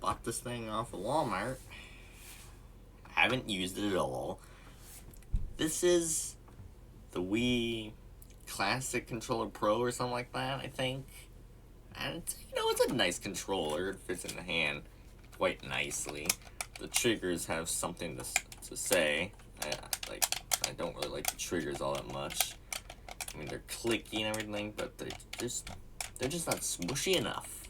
bought this thing off of Walmart. Haven't used it at all. This is the Wii Classic Controller Pro or something like that, I think. And it's, it's a nice controller. It fits in the hand quite nicely. The triggers have something to say. I don't really like the triggers all that much. I mean, they're clicky and everything, but they're just not smushy enough.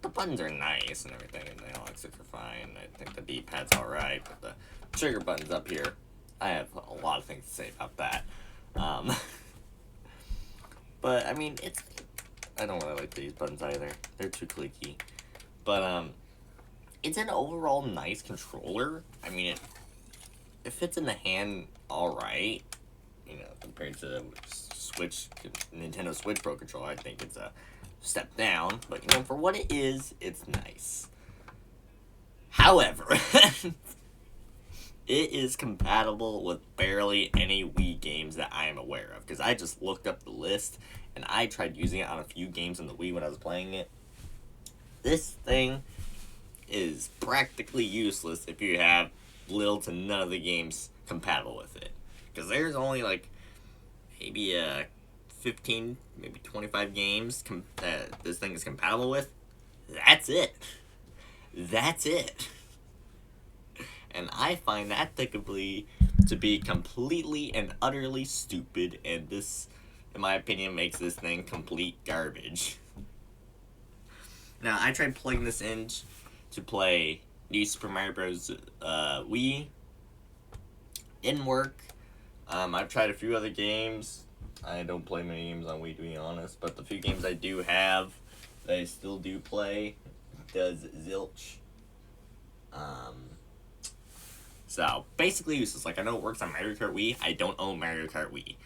The buttons are nice and everything, and the analog sticks are fine. I think the D-pad's alright, but the trigger buttons up here, I have a lot of things to say about that. But, I mean, I don't really like these buttons either. They're too clicky. But, it's an overall nice controller. I mean, it fits in the hand alright. Compared to the Nintendo Switch Pro controller, I think it's a step down. But, for what it is, it's nice. However, it is compatible with barely any Wii games that I am aware of. Because I just looked up the list, and I tried using it on a few games on the Wii when I was playing it. This thing is practically useless if you have little to none of the games compatible with it. Because there's only, maybe 15, maybe 25 games that this thing is compatible with. That's it. That's it. And I find that to be completely and utterly stupid, and this, in my opinion, makes this thing complete garbage. Now, I tried plugging this in to play New Super Mario Bros. Wii. Didn't work. I've tried a few other games. I don't play many games on Wii, to be honest, but the few games I do have that I still do play does zilch. So, basically useless. I know it works on Mario Kart Wii. I don't own Mario Kart Wii.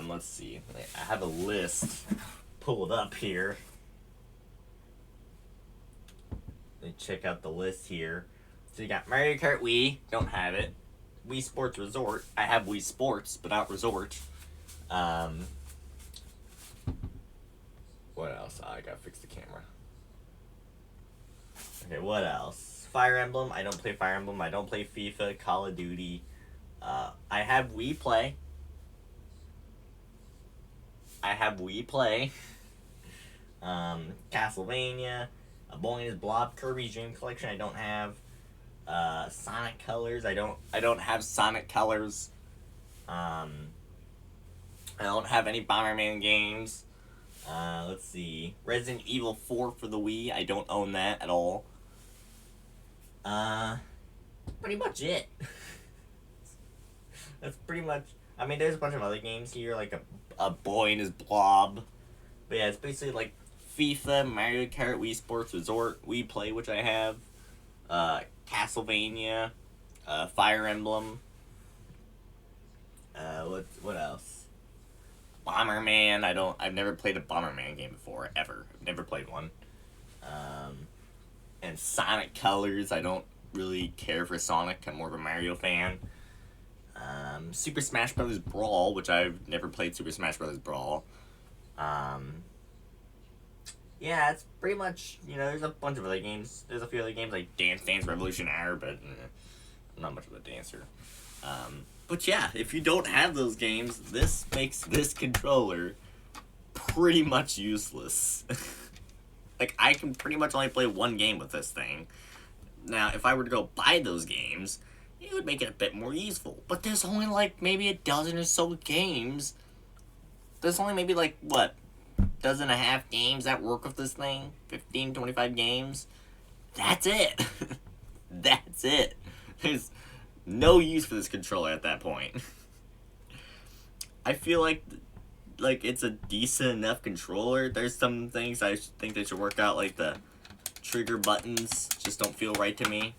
Let's see. I have a list pulled up here. Let me check out the list here. So you got Mario Kart Wii. Don't have it. Wii Sports Resort. I have Wii Sports, but not Resort. What else? I gotta fix the camera. Okay, what else? Fire Emblem. I don't play Fire Emblem. I don't play FIFA, Call of Duty. I have Wii Play. Castlevania. Bowling is Blob. Kirby's Dream Collection. I don't have. Sonic Colors. I don't have Sonic Colors. I don't have any Bomberman games. Let's see. Resident Evil 4 for the Wii. I don't own that at all. Pretty much it. That's pretty much. I mean, there's a bunch of other games here, like a Boy and His Blob. But yeah, it's basically FIFA, Mario Kart, Wii Sports Resort, Wii Play, which I have. Castlevania, Fire Emblem. What else? Bomberman. I've never played a Bomberman game before, ever. I've never played one. And Sonic Colors. I don't really care for Sonic. I'm more of a Mario fan. Super Smash Bros. Brawl, which I've never played Super Smash Bros. Brawl. Yeah, it's pretty much, there's a bunch of other games. There's a few other games like Dance Dance Revolution R, but I'm not much of a dancer. But yeah, if you don't have those games, this makes this controller pretty much useless. I can pretty much only play one game with this thing. Now, if I were to go buy those games, it would make it a bit more useful. But there's only maybe a dozen or so games. There's only maybe dozen and a half games that work with this thing. 15, 25 games. That's it. That's it. There's no use for this controller at that point. I feel like it's a decent enough controller. There's some things I think they should work out, like the trigger buttons just don't feel right to me.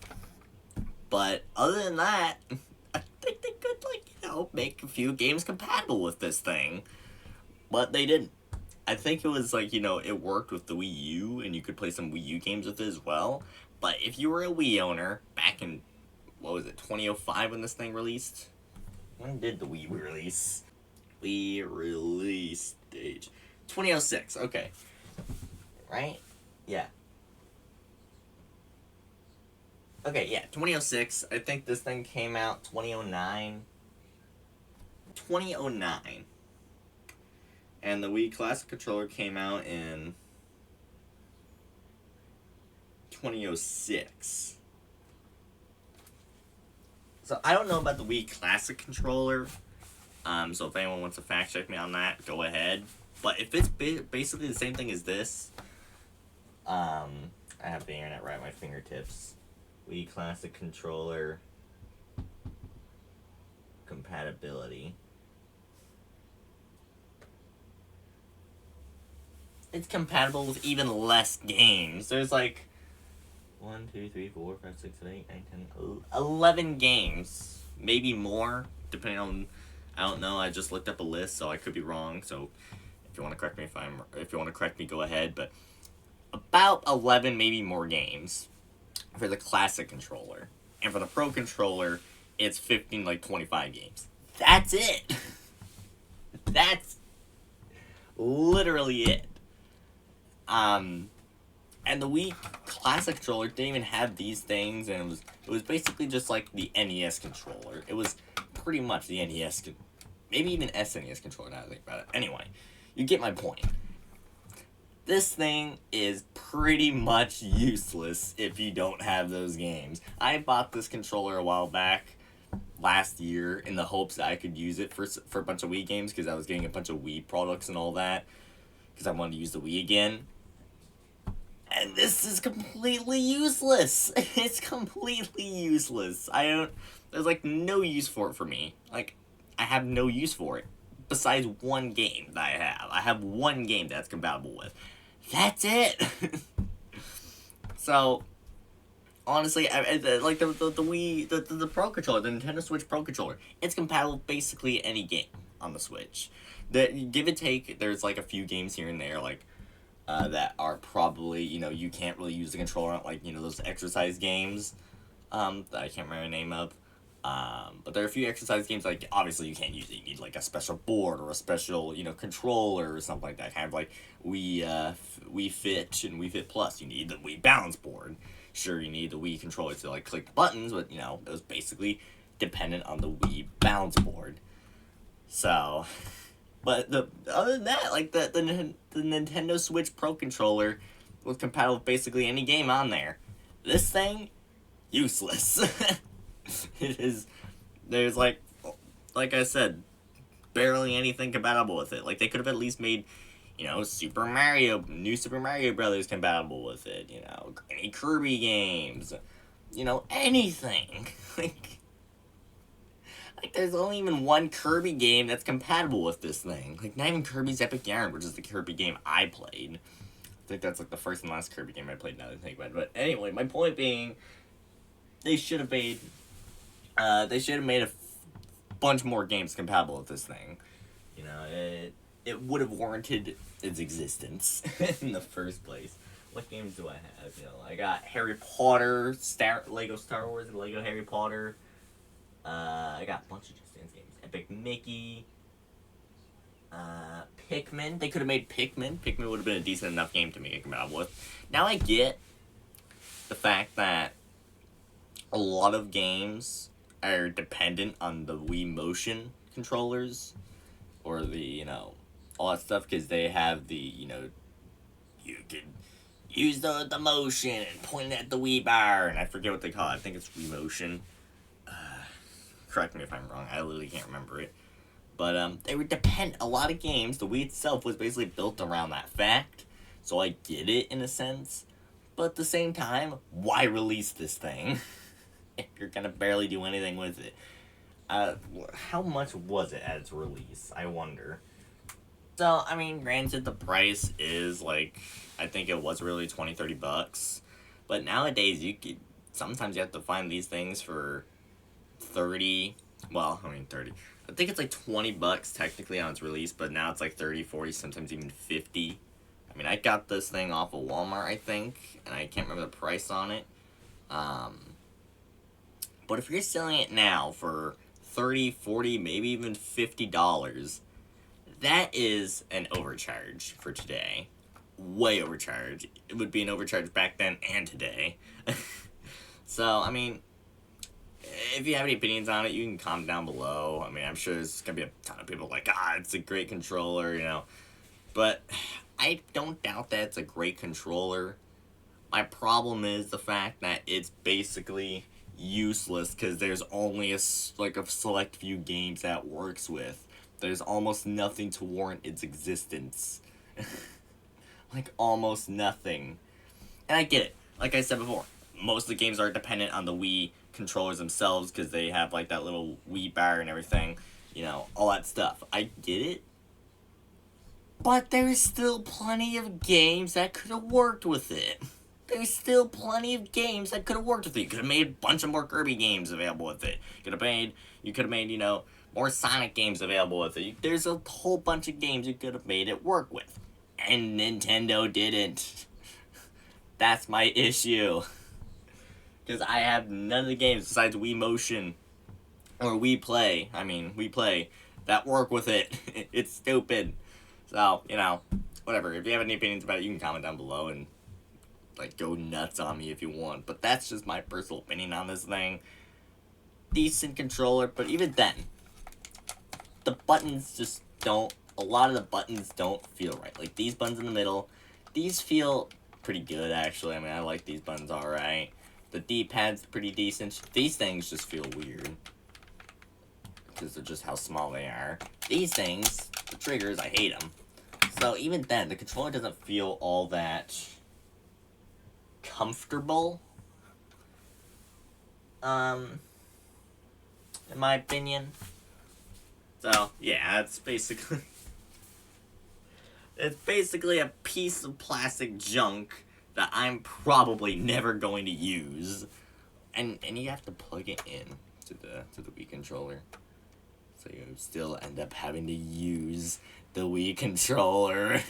But other than that, I think they could make a few games compatible with this thing. But they didn't. I think it was it worked with the Wii U, and you could play some Wii U games with it as well. But if you were a Wii owner back in, 2005 when this thing released? When did the Wii release? Wii release stage. 2006, okay. Right? Yeah. Okay, yeah, 2006. I think this thing came out 2009. 2009. And the Wii Classic Controller came out in 2006. So I don't know about the Wii Classic Controller. So if anyone wants to fact check me on that, go ahead. But if it's basically the same thing as this, I have the internet right at my fingertips. Wii Classic Controller compatibility. It's compatible with even less games. There's like 1, 2, 3, 4, 5, 6, 7, 8, 9, 10, 11 games. Maybe more, depending on, I don't know, I just looked up a list, so I could be wrong. So if you want to correct me if you want to correct me, go ahead. But about 11, maybe more games for the classic controller. And for the pro controller, it's 15, like 25 games. That's it. That's literally it. And the Wii Classic controller didn't even have these things, and it was basically just like the NES controller. It was pretty much the NES, maybe even SNES controller now that I think about it. Anyway, you get my point. This thing is pretty much useless if you don't have those games. I bought this controller a while back, last year, in the hopes that I could use it for a bunch of Wii games, because I was getting a bunch of Wii products and all that, because I wanted to use the Wii again. And this is completely useless. It's completely useless. There's like no use for it for me. Like, I have no use for it. Besides one game that I have. I have one game that's compatible with. That's it. So, honestly, like the Wii, the Pro Controller, the Nintendo Switch Pro Controller, it's compatible with basically any game on the Switch. Give and take, there's like a few games here and there, like, that are probably, you can't really use the controller on, like, those exercise games, that I can't remember the name of. But there are a few exercise games, like, obviously you can't use it. You need, like, a special board or a special, controller or something like that. Kind of like Wii Fit and Wii Fit Plus. You need the Wii Balance Board. Sure, you need the Wii controller to, like, click the buttons, but, it was basically dependent on the Wii Balance Board. So, but other than that, like, the Nintendo Switch Pro Controller was compatible with basically any game on there. This thing, useless. It is, there's like I said, barely anything compatible with it. Like, they could have at least made, new Super Mario Brothers compatible with it, any Kirby games, anything. Like, there's only even one Kirby game that's compatible with this thing. Like, not even Kirby's Epic Yarn, which is the Kirby game I played. I think that's, like, the first and last Kirby game I played, now that I think about it. But anyway, my point being, they should have made a bunch more games compatible with this thing. It would have warranted its existence in the first place. What games do I have? I got Harry Potter, Lego Star Wars, and Lego Harry Potter. I got a bunch of Just Dance games. Epic Mickey. Pikmin. They could have made Pikmin. Pikmin would have been a decent enough game to make it compatible with. Now I get the fact that a lot of games are dependent on the Wii Motion controllers, or the, all that stuff, because they have the, you can use the motion and point at the Wii bar, and I forget what they call it. I think it's Wii Motion. Correct me if I'm wrong, I literally can't remember it. But, they would depend, a lot of games, the Wii itself was basically built around that fact, so I get it in a sense, but at the same time, why release this thing? If you're gonna barely do anything with it. How much was it at its release, I wonder? So, I mean, granted, the price is, like, I think it was really $20-$30, but nowadays, sometimes you have to find these things for 30, 30. I think it's like $20 technically on its release, but now it's like 30, 40, sometimes even 50. I mean, I got this thing off of Walmart, I think, and I can't remember the price on it. But if you're selling it now for $30, $40, maybe even $50, that is an overcharge for today. Way overcharge. It would be an overcharge back then and today. So, I mean, if you have any opinions on it, you can comment down below. I mean, I'm sure there's going to be a ton of people like, it's a great controller, you know. But I don't doubt that it's a great controller. My problem is the fact that it's basically useless because there's only a select few games that works with. There's almost nothing to warrant its existence. Like, almost nothing. And I get it. Like I said before, most of the games are dependent on the Wii controllers themselves because they have, like, that little Wii bar and everything. You know, all that stuff. I get it. But there's still plenty of games that could have worked with it. There's still plenty of games that could have worked with it. You could have made a bunch of more Kirby games available with it. You could have made, you know, more Sonic games available with it. There's a whole bunch of games you could have made it work with. And Nintendo didn't. That's my issue. Because I have none of the games besides Wii Motion or Wii Play. Wii Play that work with it. It's stupid. So, you know, whatever. If you have any opinions about it, you can comment down below and, like, go nuts on me if you want. But that's just my personal opinion on this thing. Decent controller, but even then, the buttons just don't, a lot of the buttons don't feel right. Like, these buttons in the middle, these feel pretty good, actually. I mean, I like these buttons alright. The D-pad's pretty decent. These things just feel weird. Because of just how small they are. These things, the triggers, I hate them. So even then, the controller doesn't feel all that comfortable. In my opinion. So, yeah, it's basically... It's basically a piece of plastic junk that I'm probably never going to use. And you have to plug it in to the Wii controller. So you still end up having to use the Wii controller.